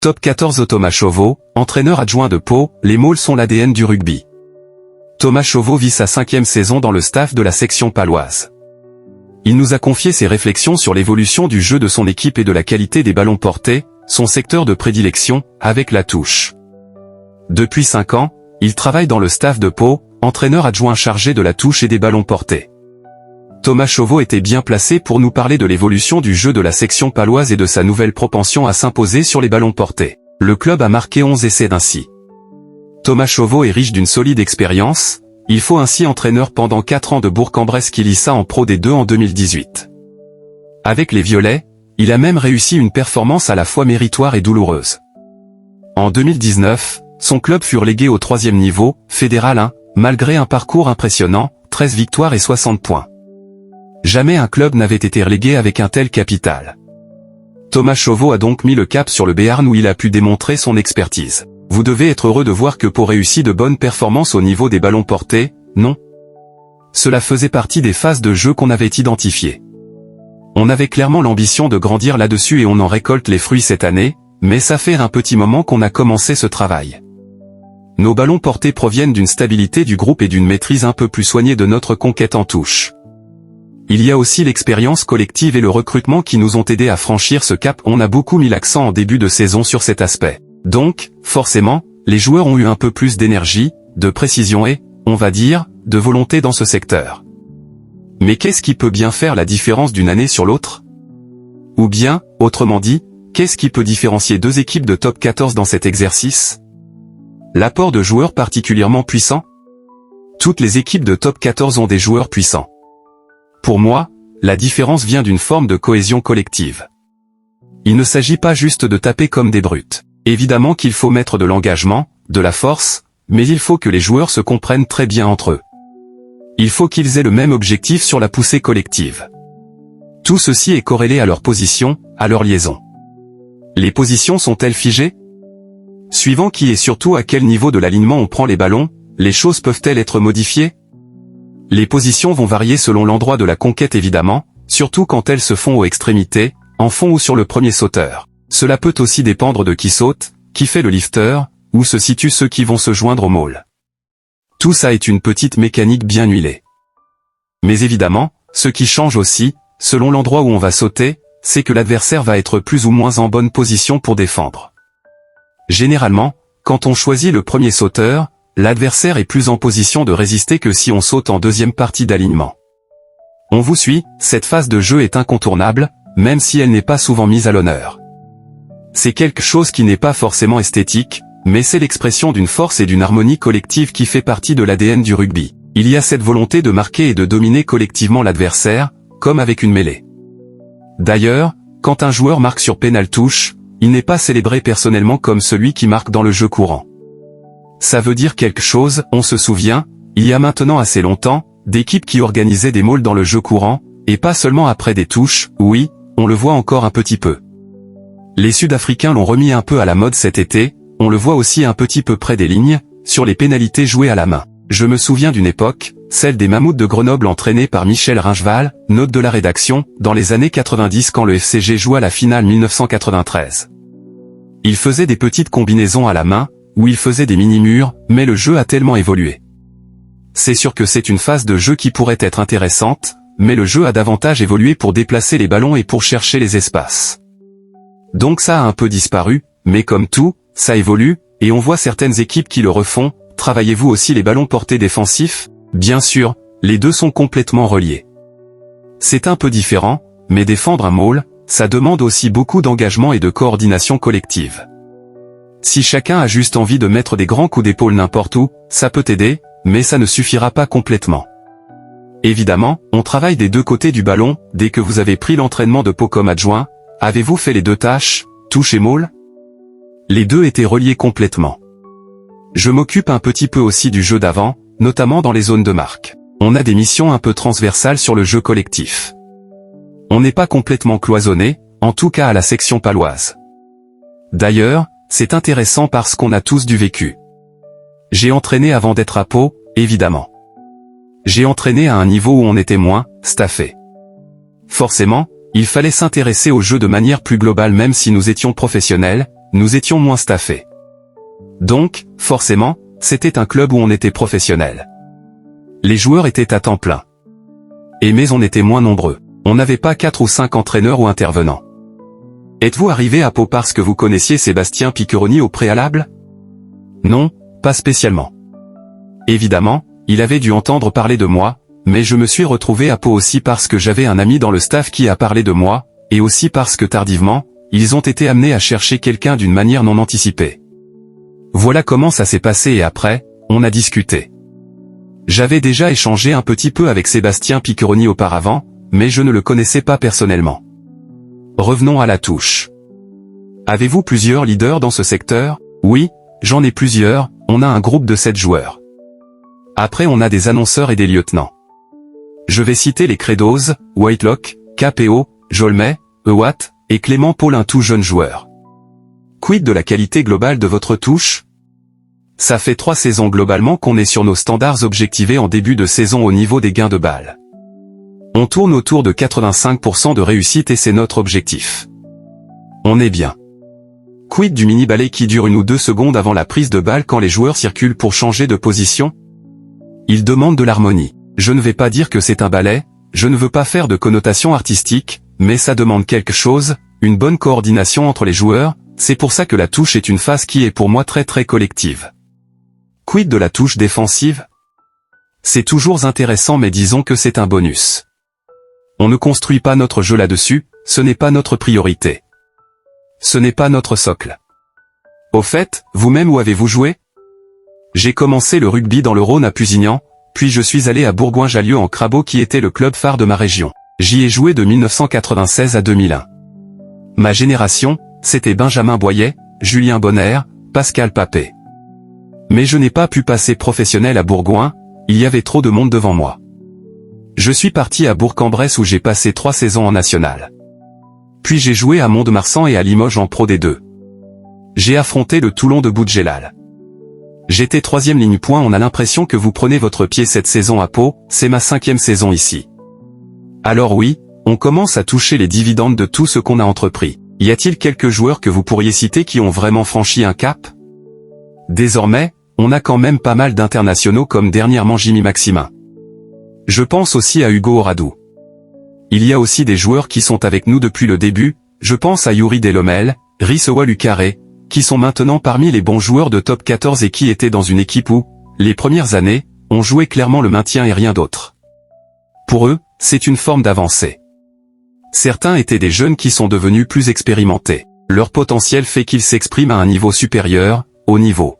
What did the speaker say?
Top 14 Thomas Chauveau, entraîneur adjoint de Pau, les Maules sont l'ADN du rugby. Thomas Chauveau vit sa 5e saison dans le staff de la section paloise. Il nous a confié ses réflexions sur l'évolution du jeu de son équipe et de la qualité des ballons portés, son secteur de prédilection, avec la touche. Depuis 5 ans, il travaille dans le staff de Pau, entraîneur adjoint chargé de la touche et des ballons portés. Thomas Chauveau était bien placé pour nous parler de l'évolution du jeu de la section paloise et de sa nouvelle propension à s'imposer sur les ballons portés. Le club a marqué 11 essais ainsi. Thomas Chauveau est riche d'une solide expérience, il faut ainsi entraîneur pendant 4 ans de Bourg-en-Bresse qui lissa en Pro D2 en 2018. Avec les Violets, il a même réussi une performance à la fois méritoire et douloureuse. En 2019, son club fut relégué au 3e niveau, fédéral 1, malgré un parcours impressionnant, 13 victoires et 60 points. Jamais un club n'avait été relégué avec un tel capital. Thomas Chauveau a donc mis le cap sur le Béarn où il a pu démontrer son expertise. Vous devez être heureux de voir que Pau réussit de bonnes performances au niveau des ballons portés, non? Cela faisait partie des phases de jeu qu'on avait identifiées. On avait clairement l'ambition de grandir là-dessus et on en récolte les fruits cette année, mais ça fait un petit moment qu'on a commencé ce travail. Nos ballons portés proviennent d'une stabilité du groupe et d'une maîtrise un peu plus soignée de notre conquête en touche. Il y a aussi l'expérience collective et le recrutement qui nous ont aidés à franchir ce cap. On a beaucoup mis l'accent en début de saison sur cet aspect. Donc, forcément, les joueurs ont eu un peu plus d'énergie, de précision et, on va dire, de volonté dans ce secteur. Mais qu'est-ce qui peut bien faire la différence d'une année sur l'autre? Ou bien, autrement dit, qu'est-ce qui peut différencier deux équipes de top 14 dans cet exercice? L'apport de joueurs particulièrement puissants? Toutes les équipes de top 14 ont des joueurs puissants. Pour moi, la différence vient d'une forme de cohésion collective. Il ne s'agit pas juste de taper comme des brutes. Évidemment qu'il faut mettre de l'engagement, de la force, mais il faut que les joueurs se comprennent très bien entre eux. Il faut qu'ils aient le même objectif sur la poussée collective. Tout ceci est corrélé à leur position, à leur liaison. Les positions sont-elles figées? Suivant qui et surtout à quel niveau de l'alignement on prend les ballons, les choses peuvent-elles être modifiées? Les positions vont varier selon l'endroit de la conquête évidemment, surtout quand elles se font aux extrémités, en fond ou sur le premier sauteur. Cela peut aussi dépendre de qui saute, qui fait le lifter, où se situent ceux qui vont se joindre au maul. Tout ça est une petite mécanique bien huilée. Mais évidemment, ce qui change aussi, selon l'endroit où on va sauter, c'est que l'adversaire va être plus ou moins en bonne position pour défendre. Généralement, quand on choisit le premier sauteur, l'adversaire est plus en position de résister que si on saute en deuxième partie d'alignement. On vous suit, cette phase de jeu est incontournable, même si elle n'est pas souvent mise à l'honneur. C'est quelque chose qui n'est pas forcément esthétique, mais c'est l'expression d'une force et d'une harmonie collective qui fait partie de l'ADN du rugby. Il y a cette volonté de marquer et de dominer collectivement l'adversaire, comme avec une mêlée. D'ailleurs, quand un joueur marque sur pénal touche, il n'est pas célébré personnellement comme celui qui marque dans le jeu courant. Ça veut dire quelque chose, on se souvient, il y a maintenant assez longtemps, d'équipes qui organisaient des mauls dans le jeu courant, et pas seulement après des touches, oui, on le voit encore un petit peu. Les Sud-Africains l'ont remis un peu à la mode cet été, on le voit aussi un petit peu près des lignes, sur les pénalités jouées à la main. Je me souviens d'une époque, celle des Mammouths de Grenoble entraînés par Michel Ringeval, note de la rédaction, dans les années 90 quand le FCG joua la finale 1993. Il faisait des petites combinaisons à la main, où il faisait des mini-murs, mais le jeu a tellement évolué. C'est sûr que c'est une phase de jeu qui pourrait être intéressante, mais le jeu a davantage évolué pour déplacer les ballons et pour chercher les espaces. Donc ça a un peu disparu, mais comme tout, ça évolue, et on voit certaines équipes qui le refont. Travaillez-vous aussi les ballons portés défensifs? Bien sûr, les deux sont complètement reliés. C'est un peu différent, mais défendre un maul, ça demande aussi beaucoup d'engagement et de coordination collective. Si chacun a juste envie de mettre des grands coups d'épaule n'importe où, ça peut aider, mais ça ne suffira pas complètement. Évidemment, on travaille des deux côtés du ballon. Dès que vous avez pris l'entraînement de Pau comme adjoint, avez-vous fait les deux tâches, touche et maul? Les deux étaient reliés complètement. Je m'occupe un petit peu aussi du jeu d'avant, notamment dans les zones de marque. On a des missions un peu transversales sur le jeu collectif. On n'est pas complètement cloisonné, en tout cas à la section paloise. D'ailleurs, c'est intéressant parce qu'on a tous du vécu. J'ai entraîné avant d'être à Pau, évidemment. J'ai entraîné à un niveau où on était moins staffé. Forcément, il fallait s'intéresser au jeu de manière plus globale même si nous étions professionnels, nous étions moins staffés. Donc, forcément, c'était un club où on était professionnel. Les joueurs étaient à temps plein. Mais on était moins nombreux. On n'avait pas 4 ou 5 entraîneurs ou intervenants. Êtes-vous arrivé à Pau parce que vous connaissiez Sébastien Piccheroni au préalable? Non, pas spécialement. Évidemment, il avait dû entendre parler de moi, mais je me suis retrouvé à Pau aussi parce que j'avais un ami dans le staff qui a parlé de moi, et aussi parce que tardivement, ils ont été amenés à chercher quelqu'un d'une manière non anticipée. Voilà comment ça s'est passé et après, on a discuté. J'avais déjà échangé un petit peu avec Sébastien Piccheroni auparavant, mais je ne le connaissais pas personnellement. Revenons à la touche. Avez-vous plusieurs leaders dans ce secteur? Oui, j'en ai plusieurs, on a un groupe de 7 joueurs. Après on a des annonceurs et des lieutenants. Je vais citer les Credos, Whitelock, KPO, Jolmet, Ewat, et Clément Paul, un tout jeune joueur. Quid de la qualité globale de votre touche? Ça fait 3 saisons globalement qu'on est sur nos standards objectivés en début de saison au niveau des gains de balles. On tourne autour de 85% de réussite et c'est notre objectif. On est bien. Quid du mini-balai qui dure 1 ou 2 secondes avant la prise de balle quand les joueurs circulent pour changer de position? Il demande de l'harmonie. Je ne vais pas dire que c'est un balai, je ne veux pas faire de connotation artistique, mais ça demande quelque chose, une bonne coordination entre les joueurs, c'est pour ça que la touche est une phase qui est pour moi très collective. Quid de la touche défensive? C'est toujours intéressant mais disons que c'est un bonus. On ne construit pas notre jeu là-dessus, ce n'est pas notre priorité. Ce n'est pas notre socle. Au fait, vous-même où avez-vous joué? J'ai commencé le rugby dans le Rhône à Pusignan, puis je suis allé à Bourgoin-Jallieu en Crabeau qui était le club phare de ma région. J'y ai joué de 1996 à 2001. Ma génération, c'était Benjamin Boyer, Julien Bonner, Pascal Papé. Mais je n'ai pas pu passer professionnel à Bourgoin, il y avait trop de monde devant moi. Je suis parti à Bourg-en-Bresse où j'ai passé 3 saisons en national. Puis j'ai joué à Mont-de-Marsan et à Limoges en Pro D2. J'ai affronté le Toulon de Boudjelal. J'étais 3e ligne point. On a l'impression que vous prenez votre pied cette saison à Pau, c'est ma 5e saison ici. Alors oui, on commence à toucher les dividendes de tout ce qu'on a entrepris. Y a-t-il quelques joueurs que vous pourriez citer qui ont vraiment franchi un cap? Désormais, on a quand même pas mal d'internationaux comme dernièrement Jimmy Maximin. Je pense aussi à Hugo Oradou. Il y a aussi des joueurs qui sont avec nous depuis le début, je pense à Yuri Delomel, Rissoa Lucaré, qui sont maintenant parmi les bons joueurs de top 14 et qui étaient dans une équipe où, les premières années, on jouait clairement le maintien et rien d'autre. Pour eux, c'est une forme d'avancée. Certains étaient des jeunes qui sont devenus plus expérimentés. Leur potentiel fait qu'ils s'expriment à un niveau supérieur, haut niveau.